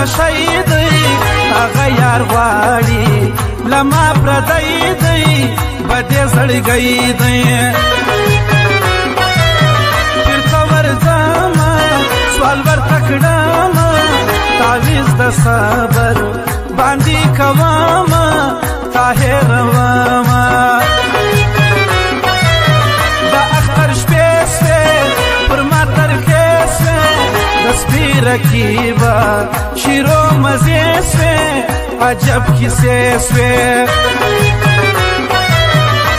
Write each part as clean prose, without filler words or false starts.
شي دی هغه یار غواړي لما پردی دی بده زړګی دی پرته ورځما سوال ورته کړم تعویذ د صبر باندې کوم طاهر وما د اختر شپې پر ما ترخې دسپی رکیبا شیرو مزے سوے عجب کسے سوے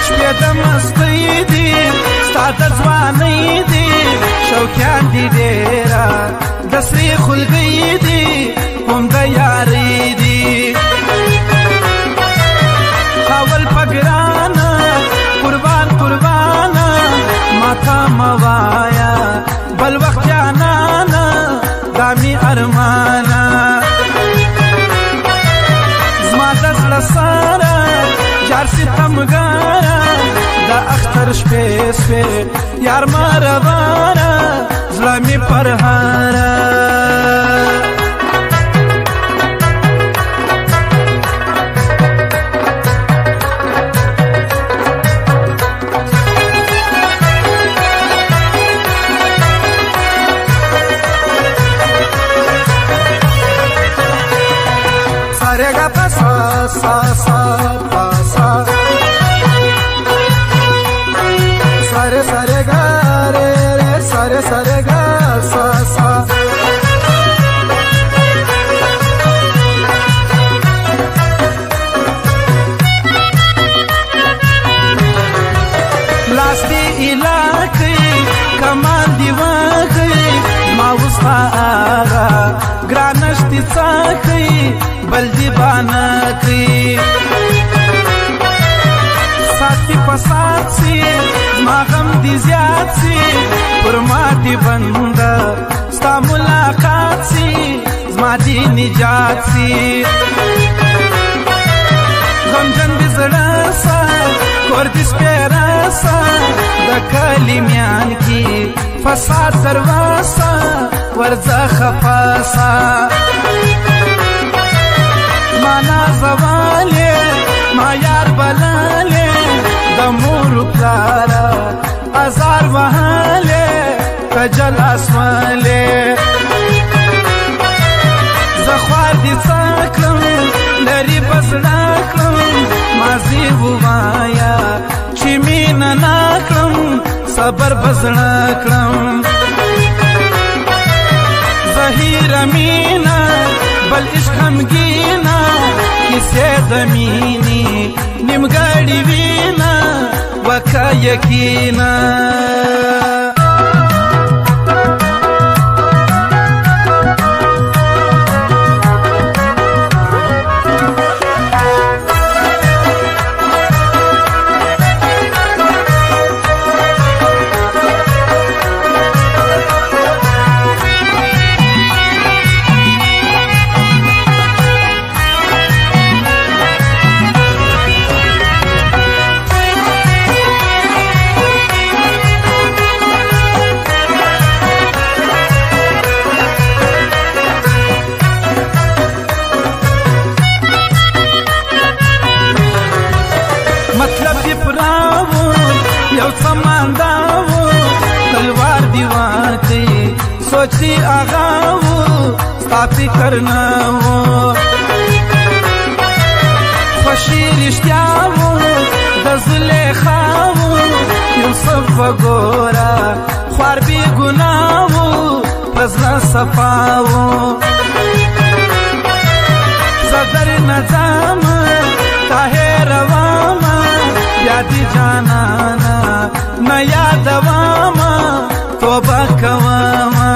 شپیدہ مستی دی ستادہ زوانی دی شوکیان دی دیرا دسری خلگی دی ہم دا یاری دی حاول پگرانا قربان قربانا ماتا موایا بل وقت جانانا دامی ارمانا زما دزل سارا جار ستمگارا دا اختر شپې سوې یار ما روانه زړه مې پرهاره sa sa pa sa sare sare ga re re sare sare ga sa sa lasti ilaki kaman diwaki ma usfa aga granashti tsaki بلدی بانا کی ساتھی پسات سی ماغم دی زیاد سی پرماتی بندہ ستا ملاقات سی زماتی نجات سی غمجن دی زڑاسا کوردس پیراسا دا کلیمیان کی فساد درواسا ورزا خفاسا مانا زواله ما یار بلاله د مور پلارا ازار وهاله کجل اسماله زخوار دي څاکلم لري بسړاکلم مازی ووایا چې مینا ناکلم صبر بسړاکلم ظهیر مینا بل عشق همگینا کسی دمینی نمگاڑی وینا وکا یکینا مطلب دی پراو یو سمانداو تلوار دیواتی سوچی آغاو ستا فکر ناو خوشی رشتیاو دزلے خاو یوسف وگورا خوار بی گناو پزنا صفاو زدر نظام تاہر واما یادی جانانا نا یاد واما توبہ کواما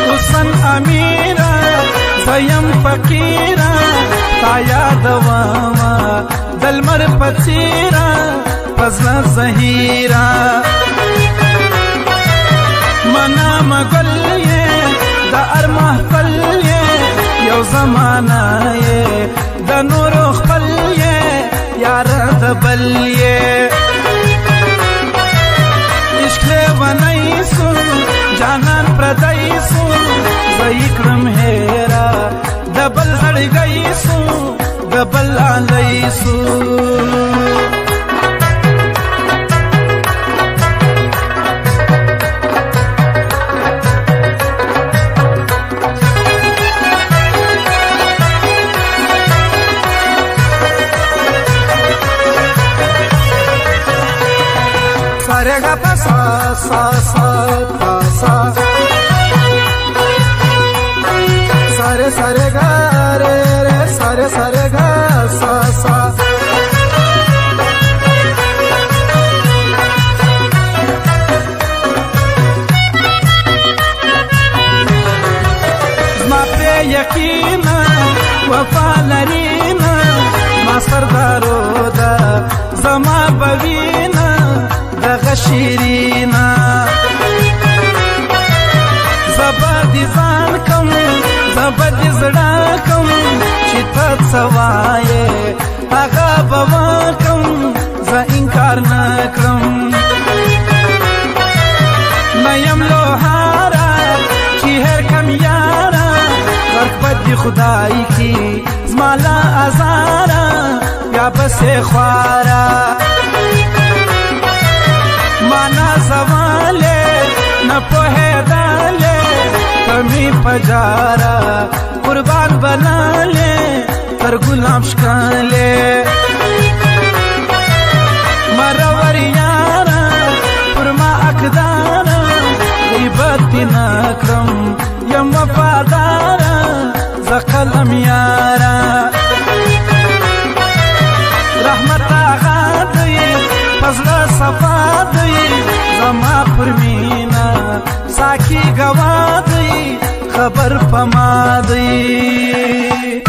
حسن امیرا زیم فقیرا تا یادوما دلمر پڅیرا پزلا زهیرا منا مګل یې د ارمه پل یې یو زمانہ یې د نور خپل یې یار د بل یې عشق ونی سو جانان پردی سو زیکرم هیرا د بل زړګی سو د بل علی سو Sare ga pa sa sa sa pa sa Sare sare ga re re sare sare ga sa sa زما په یقینا وفا لرینا ما سردارو دا زما بوینا دغه شیرینا زبردی ځان کوم زبردی زړه کوم چې ته څه وایې هغه به وکړم زه انکار نه کړم نه یم لوهاره چې هر کم یاره غرق بد دي خدای کی زما له ازاره بیا پسې خواره مانا زواله نه پوهېدلې کمی پجارا قربان بنالې تر ګلاب شکالې مرور یارا پر ما اقدارا غیبت نه کړم یم وفادارا ز قلم یارا رحمت آغا دی فضل صفا دی زما پر مینا ساکی گوا دی خبر پما دی